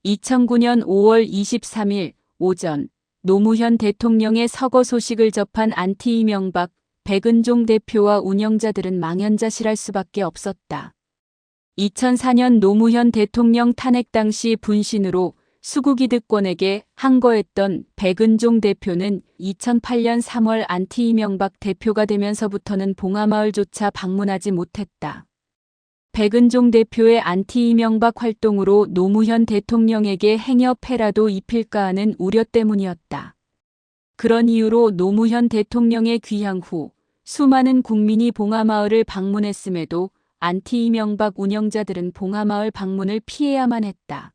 2009년 5월 23일 오전 노무현 대통령의 서거 소식을 접한 안티 이명박, 백은종 대표와 운영자들은 망연자실할 수밖에 없었다. 2004년 노무현 대통령 탄핵 당시 분신으로 수구기득권에게 항거했던 백은종 대표는 2008년 3월 안티 이명박 대표가 되면서부터는 봉하마을조차 방문하지 못했다. 백은종 대표의 안티 이명박 활동으로 노무현 대통령에게 행여패라도 입힐까 하는 우려 때문이었다. 그런 이유로 노무현 대통령의 귀향 후 수많은 국민이 봉하마을을 방문했음에도 안티 이명박 운영자들은 봉하마을 방문을 피해야만 했다.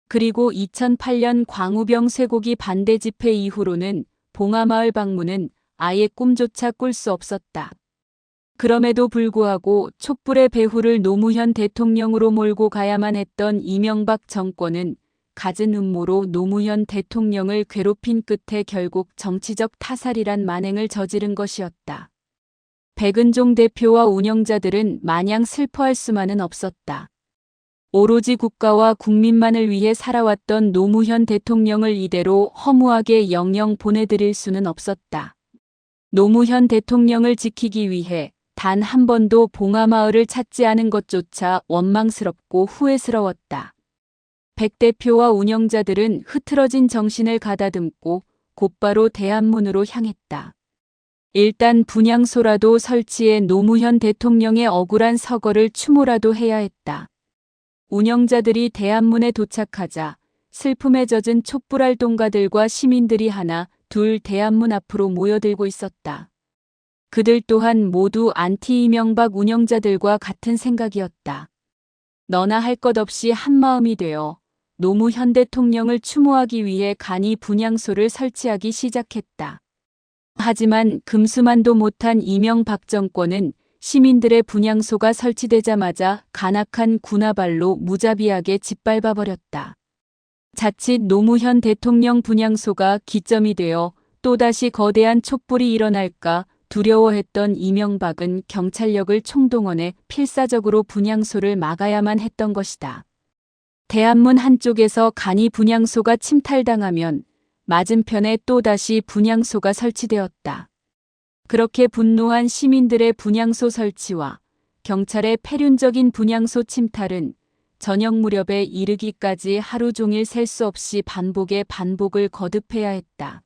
그리고 2008년 광우병 쇠고기 반대 집회 이후로는 봉하마을 방문은 아예 꿈조차 꿀 수 없었다. 그럼에도 불구하고 촛불의 배후를 노무현 대통령으로 몰고 가야만 했던 이명박 정권은 갖은 음모로 노무현 대통령을 괴롭힌 끝에 결국 정치적 타살이란 만행을 저지른 것이었다. 백은종 대표와 운영자들은 마냥 슬퍼할 수만은 없었다. 오로지 국가와 국민만을 위해 살아왔던 노무현 대통령을 이대로 허무하게 영영 보내드릴 수는 없었다. 노무현 대통령을 지키기 위해 단 한 번도 봉하마을을 찾지 않은 것조차 원망스럽고 후회스러웠다. 백 대표와 운영자들은 흐트러진 정신을 가다듬고 곧바로 대안문으로 향했다. 일단 분향소라도 설치해 노무현 대통령의 억울한 서거를 추모라도 해야 했다. 운영자들이 대안문에 도착하자 슬픔에 젖은 촛불활동가들과 시민들이 하나 둘 대안문 앞으로 모여들고 있었다. 그들 또한 모두 안티 이명박 운영자들과 같은 생각이었다. 너나 할 것 없이 한마음이 되어 노무현 대통령을 추모하기 위해 간이 분향소를 설치하기 시작했다. 하지만 금수만도 못한 이명박 정권은 시민들의 분향소가 설치되자마자 간악한 군화발로 무자비하게 짓밟아버렸다. 자칫 노무현 대통령 분향소가 기점이 되어 또다시 거대한 촛불이 일어날까 두려워했던 이명박은 경찰력을 총동원해 필사적으로 분향소를 막아야만 했던 것이다. 대안문 한쪽에서 간이 분향소가 침탈당하면 맞은편에 또다시 분향소가 설치되었다. 그렇게 분노한 시민들의 분향소 설치와 경찰의 패륜적인 분향소 침탈은 저녁 무렵에 이르기까지 하루 종일 셀 수 없이 반복의 반복을 거듭해야 했다.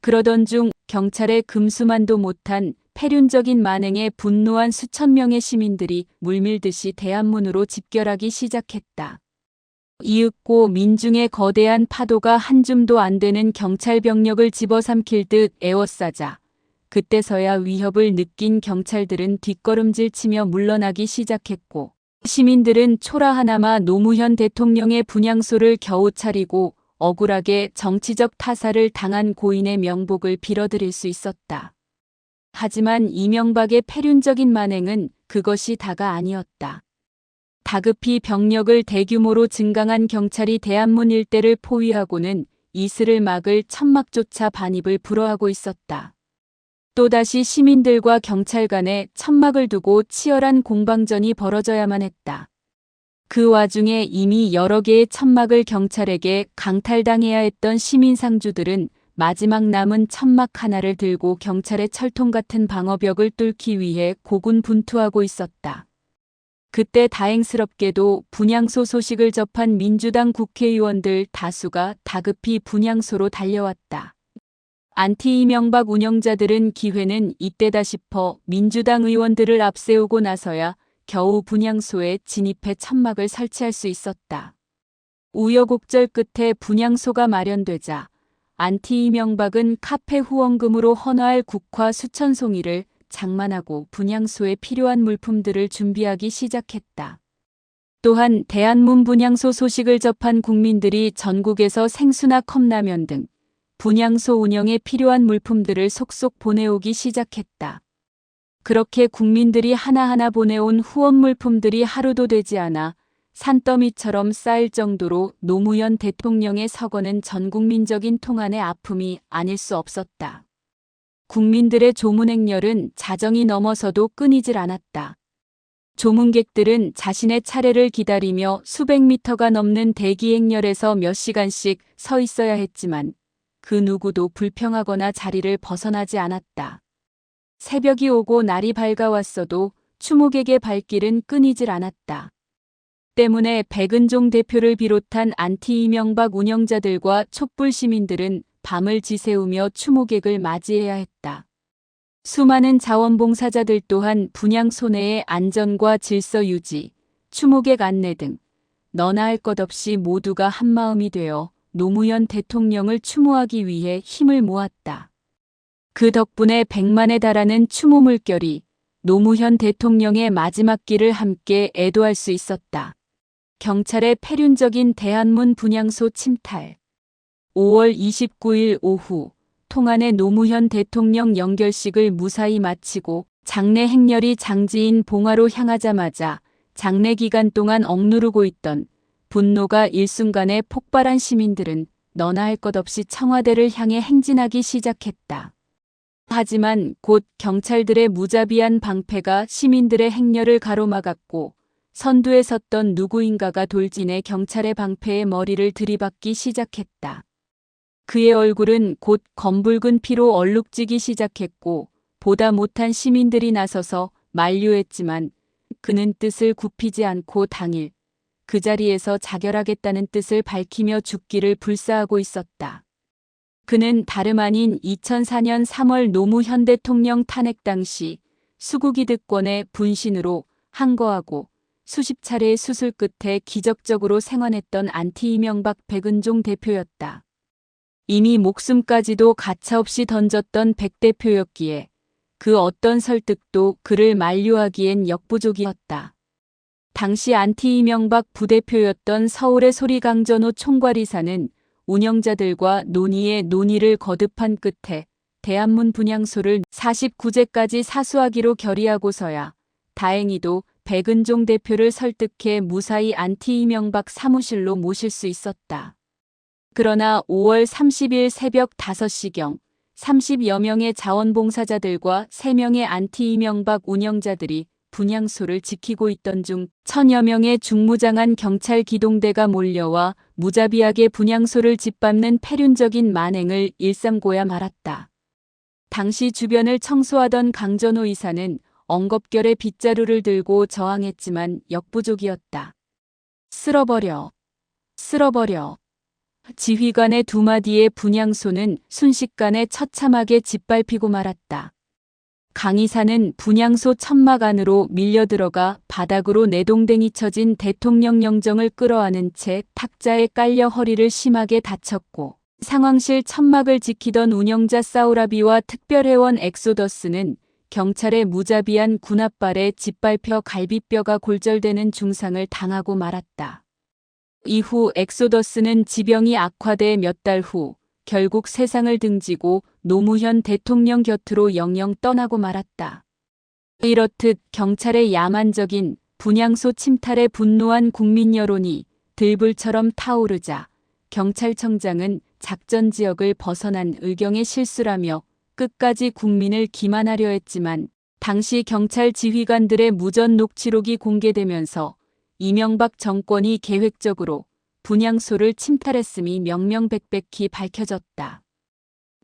그러던 중 경찰의 금수만도 못한 패륜적인 만행에 분노한 수천 명의 시민들이 물밀듯이 대안문으로 집결하기 시작했다. 이윽고 민중의 거대한 파도가 한 줌도 안 되는 경찰 병력을 집어삼킬 듯 에워싸자 그때서야 위협을 느낀 경찰들은 뒷걸음질 치며 물러나기 시작했고 시민들은 초라하나마 노무현 대통령의 분향소를 겨우 차리고 억울하게 정치적 타살을 당한 고인의 명복을 빌어드릴 수 있었다. 하지만 이명박의 패륜적인 만행은 그것이 다가 아니었다. 다급히 병력을 대규모로 증강한 경찰이 대안문 일대를 포위하고는 이슬을 막을 천막조차 반입을 불허하고 있었다. 또다시 시민들과 경찰 간에 천막을 두고 치열한 공방전이 벌어져야만 했다. 그 와중에 이미 여러 개의 천막을 경찰에게 강탈당해야 했던 시민상주들은 마지막 남은 천막 하나를 들고 경찰의 철통 같은 방어벽을 뚫기 위해 고군분투하고 있었다. 그때 다행스럽게도 분향소 소식을 접한 민주당 국회의원들 다수가 다급히 분향소로 달려왔다. 안티 이명박 운영자들은 기회는 이때다 싶어 민주당 의원들을 앞세우고 나서야 겨우 분향소에 진입해 천막을 설치할 수 있었다. 우여곡절 끝에 분향소가 마련되자 안티 이명박은 카페 후원금으로 헌화할 국화 수천 송이를 장만하고 분향소에 필요한 물품들을 준비하기 시작했다. 또한 대안문 분향소 소식을 접한 국민들이 전국에서 생수나 컵라면 등 분향소 운영에 필요한 물품들을 속속 보내오기 시작했다. 그렇게 국민들이 하나하나 보내온 후원 물품들이 하루도 되지 않아 산더미처럼 쌓일 정도로 노무현 대통령의 서거는 전국민적인 통한의 아픔이 아닐 수 없었다. 국민들의 조문행렬은 자정이 넘어서도 끊이질 않았다. 조문객들은 자신의 차례를 기다리며 수백 미터가 넘는 대기 행렬에서 몇 시간씩 서 있어야 했지만 그 누구도 불평하거나 자리를 벗어나지 않았다. 새벽이 오고 날이 밝아왔어도 추모객의 발길은 끊이질 않았다. 때문에 백은종 대표를 비롯한 안티 이명박 운영자들과 촛불 시민들은 밤을 지새우며 추모객을 맞이해야 했다. 수많은 자원봉사자들 또한 분향소 내의 안전과 질서 유지, 추모객 안내 등 너나 할 것 없이 모두가 한마음이 되어 노무현 대통령을 추모하기 위해 힘을 모았다. 그 덕분에 100만에 달하는 추모 물결이 노무현 대통령의 마지막 길을 함께 애도할 수 있었다. 경찰의 패륜적인 대한문 분향소 침탈. 5월 29일 오후 통안의 노무현 대통령 연결식을 무사히 마치고 장례 행렬이 장지인 봉화로 향하자마자 장례 기간 동안 억누르고 있던 분노가 일순간에 폭발한 시민들은 너나 할 것 없이 청와대를 향해 행진하기 시작했다. 하지만 곧 경찰들의 무자비한 방패가 시민들의 행렬을 가로막았고 선두에 섰던 누구인가가 돌진해 경찰의 방패에 머리를 들이박기 시작했다. 그의 얼굴은 곧 검붉은 피로 얼룩지기 시작했고 보다 못한 시민들이 나서서 만류했지만 그는 뜻을 굽히지 않고 당일 그 자리에서 자결하겠다는 뜻을 밝히며 죽기를 불사하고 있었다. 그는 다름 아닌 2004년 3월 노무현 대통령 탄핵 당시 수국이득권의 분신으로 항거하고 수십 차례의 수술 끝에 기적적으로 생還했던 안티 이명박 백은종 대표였다. 이미 목숨까지도 가차없이 던졌던 백 대표였기에 그 어떤 설득도 그를 만류하기엔 역부족이었다. 당시 안티 이명박 부대표였던 서울의 소리강전호 총괄이사는 운영자들과 논의를 거듭한 끝에 대한문 분향소를 49제까지 사수하기로 결의하고서야 다행히도 백은종 대표를 설득해 무사히 안티 이명박 사무실로 모실 수 있었다. 그러나 5월 30일 새벽 5시경 30여 명의 자원봉사자들과 3명의 안티 이명박 운영자들이 분향소를 지키고 있던 중 1000여 명의 중무장한 경찰 기동대가 몰려와 무자비하게 분향소를 짓밟는 패륜적인 만행을 일삼고야 말았다. 당시 주변을 청소하던 강전호 이사는 엉겁결에 빗자루를 들고 저항했지만 역부족이었다. 쓸어버려. 쓸어버려. 지휘관의 두 마디에 분향소는 순식간에 처참하게 짓밟히고 말았다. 강 이사는 분향소 천막 안으로 밀려들어가 바닥으로 내동댕이 쳐진 대통령 영정을 끌어안은 채 탁자에 깔려 허리를 심하게 다쳤고 상황실 천막을 지키던 운영자 사우라비와 특별회원 엑소더스는 경찰의 무자비한 군합발에 짓밟혀 갈비뼈가 골절되는 중상을 당하고 말았다. 이후 엑소더스는 지병이 악화돼 몇 달 후 결국 세상을 등지고 노무현 대통령 곁으로 영영 떠나고 말았다. 이렇듯 경찰의 야만적인 분향소 침탈에 분노한 국민 여론이 들불처럼 타오르자 경찰청장은 작전 지역을 벗어난 의경의 실수라며 끝까지 국민을 기만하려 했지만 당시 경찰 지휘관들의 무전 녹취록이 공개되면서 이명박 정권이 계획적으로 분향소를 침탈했음이 명명백백히 밝혀졌다.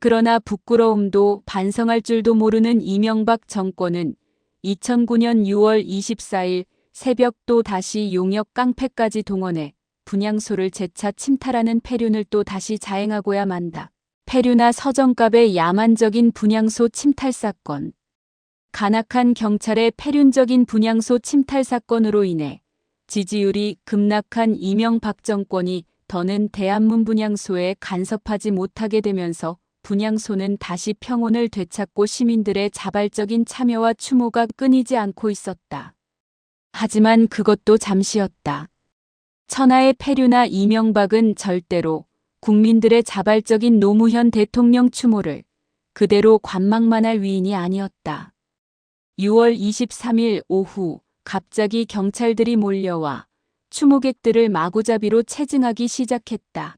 그러나 부끄러움도 반성할 줄도 모르는 이명박 정권은 2009년 6월 24일 새벽 또 다시 용역 깡패까지 동원해 분향소를 재차 침탈하는 패륜을 또 다시 자행하고야 만다. 패륜아 서정갑의 야만적인 분향소 침탈 사건. 간악한 경찰의 패륜적인 분향소 침탈 사건으로 인해 지지율이 급락한 이명박 정권이 더는 대한문 분향소에 간섭하지 못하게 되면서 분향소는 다시 평온을 되찾고 시민들의 자발적인 참여와 추모가 끊이지 않고 있었다. 하지만 그것도 잠시였다. 천하의 패륜아 이명박은 절대로 국민들의 자발적인 노무현 대통령 추모를 그대로 관망만 할 위인이 아니었다. 6월 23일 오후 갑자기 경찰들이 몰려와 추모객들을 마구잡이로 체증하기 시작했다.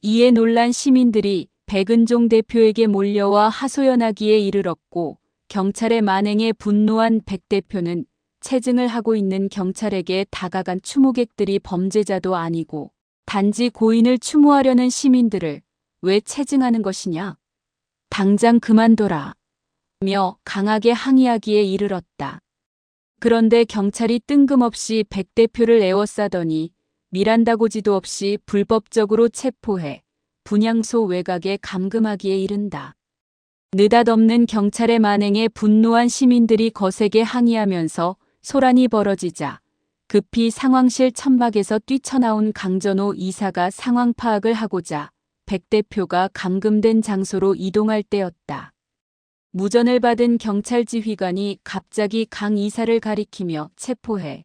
이에 놀란 시민들이 백은종 대표에게 몰려와 하소연하기에 이르렀고 경찰의 만행에 분노한 백 대표는 체증을 하고 있는 경찰에게 다가간 추모객들이 범죄자도 아니고 단지 고인을 추모하려는 시민들을 왜 체증하는 것이냐? 당장 그만둬라. 며 강하게 항의하기에 이르렀다. 그런데 경찰이 뜬금없이 백 대표를 에워싸더니 미란다고지도 없이 불법적으로 체포해 분향소 외곽에 감금하기에 이른다. 느닷없는 경찰의 만행에 분노한 시민들이 거세게 항의하면서 소란이 벌어지자 급히 상황실 천막에서 뛰쳐나온 강전호 이사가 상황 파악을 하고자 백 대표가 감금된 장소로 이동할 때였다. 무전을 받은 경찰 지휘관이 갑자기 강 이사를 가리키며 체포해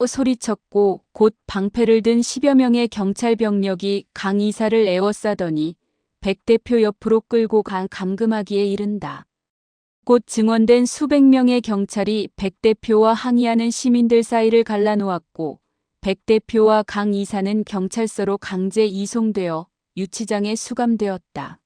소리쳤고 곧 방패를 든 10여 명의 경찰 병력이 강 이사를 에워싸더니 백 대표 옆으로 끌고 가 감금하기에 이른다. 곧 증원된 수백 명의 경찰이 백 대표와 항의하는 시민들 사이를 갈라놓았고 백 대표와 강 이사는 경찰서로 강제 이송되어 유치장에 수감되었다.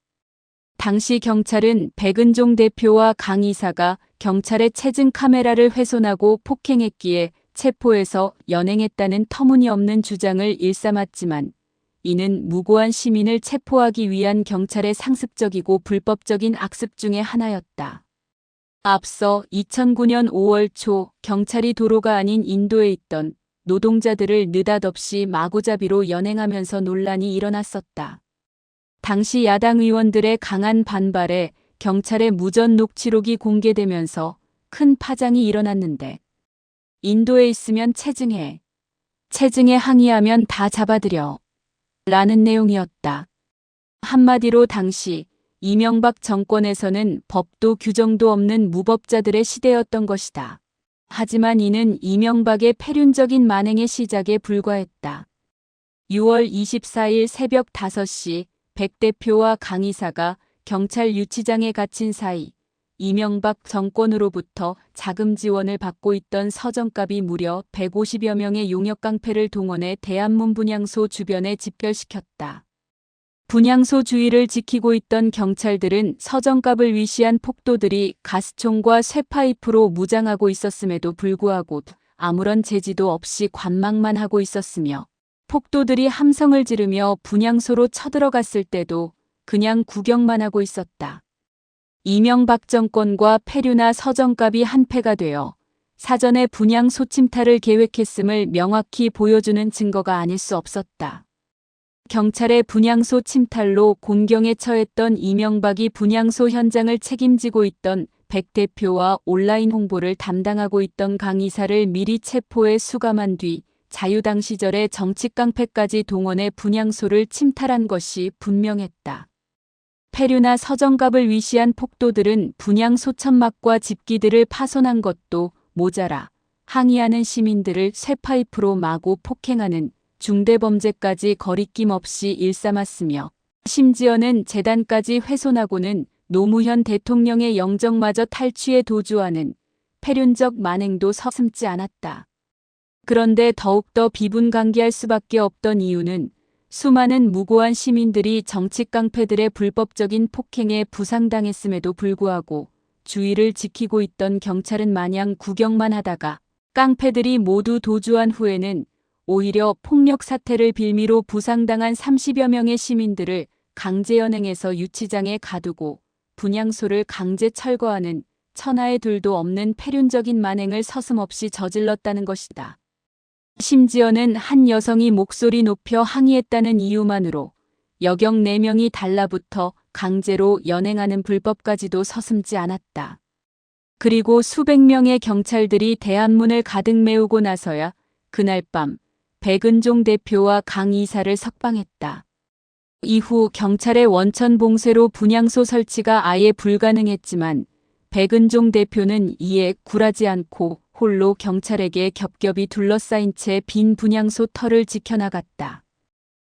당시 경찰은 백은종 대표와 강 이사가 경찰의 체증 카메라를 훼손하고 폭행했기에 체포해서 연행했다는 터무니없는 주장을 일삼았지만 이는 무고한 시민을 체포하기 위한 경찰의 상습적이고 불법적인 악습 중의 하나였다. 앞서 2009년 5월 초 경찰이 도로가 아닌 인도에 있던 노동자들을 느닷없이 마구잡이로 연행하면서 논란이 일어났었다. 당시 야당 의원들의 강한 반발에 경찰의 무전 녹취록이 공개되면서 큰 파장이 일어났는데 인도에 있으면 체증해 항의하면 다 잡아들여 라는 내용이었다. 한마디로 당시 이명박 정권에서는 법도 규정도 없는 무법자들의 시대였던 것이다. 하지만 이는 이명박의 패륜적인 만행의 시작에 불과했다. 6월 24일 새벽 5시 백 대표와 강 이사가 경찰 유치장에 갇힌 사이 이명박 정권으로부터 자금 지원을 받고 있던 서정갑이 무려 150여 명의 용역 깡패를 동원해 대한문 분향소 주변에 집결시켰다. 분향소 주위를 지키고 있던 경찰들은 서정갑을 위시한 폭도들이 가스총과 쇠파이프로 무장하고 있었음에도 불구하고 아무런 제지도 없이 관망만 하고 있었으며 폭도들이 함성을 지르며 분향소로 쳐들어갔을 때도 그냥 구경만 하고 있었다. 이명박 정권과 패류나 서정갑이 한패가 되어 사전에 분향소 침탈을 계획했음을 명확히 보여주는 증거가 아닐 수 없었다. 경찰의 분향소 침탈로 곤경에 처했던 이명박이 분향소 현장을 책임지고 있던 백 대표와 온라인 홍보를 담당하고 있던 강 이사를 미리 체포해 수감한 뒤 자유당 시절의 정치깡패까지 동원해 분향소를 침탈한 것이 분명했다. 패류나 서정갑을 위시한 폭도들은 분향소 천막과 집기들을 파손한 것도 모자라 항의하는 시민들을 쇠파이프로 마구 폭행하는 중대범죄까지 거리낌 없이 일삼았으며 심지어는 재단까지 훼손하고는 노무현 대통령의 영정마저 탈취에 도주하는 패륜적 만행도 서슴지 않았다. 그런데 더욱더 비분간개할 수밖에 없던 이유는 수많은 무고한 시민들이 정치깡패들의 불법적인 폭행에 부상당했음에도 불구하고 주의를 지키고 있던 경찰은 마냥 구경만 하다가 깡패들이 모두 도주한 후에는 오히려 폭력 사태를 빌미로 부상당한 30여 명의 시민들을 강제 연행해서 유치장에 가두고 분향소를 강제 철거하는 천하의 둘도 없는 패륜적인 만행을 서슴없이 저질렀다는 것이다. 심지어는 한 여성이 목소리 높여 항의했다는 이유만으로 여경 4명이 달라붙어 강제로 연행하는 불법까지도 서슴지 않았다. 그리고 수백 명의 경찰들이 대한문을 가득 메우고 나서야 그날 밤 백은종 대표와 강 이사를 석방했다. 이후 경찰의 원천 봉쇄로 분향소 설치가 아예 불가능했지만 백은종 대표는 이에 굴하지 않고 홀로 경찰에게 겹겹이 둘러싸인 채 빈 분향소 터를 지켜나갔다.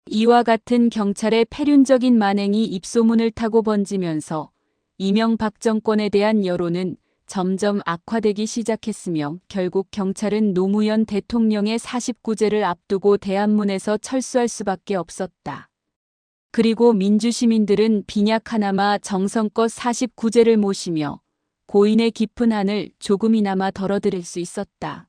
이와 같은 경찰의 패륜적인 만행이 입소문을 타고 번지면서 이명박 정권에 대한 여론은 점점 악화되기 시작했으며 결국 경찰은 노무현 대통령의 49제를 앞두고 대한문에서 철수할 수밖에 없었다. 그리고 민주시민들은 빈약하나마 정성껏 49제를 모시며 고인의 깊은 한을 조금이나마 덜어드릴 수 있었다.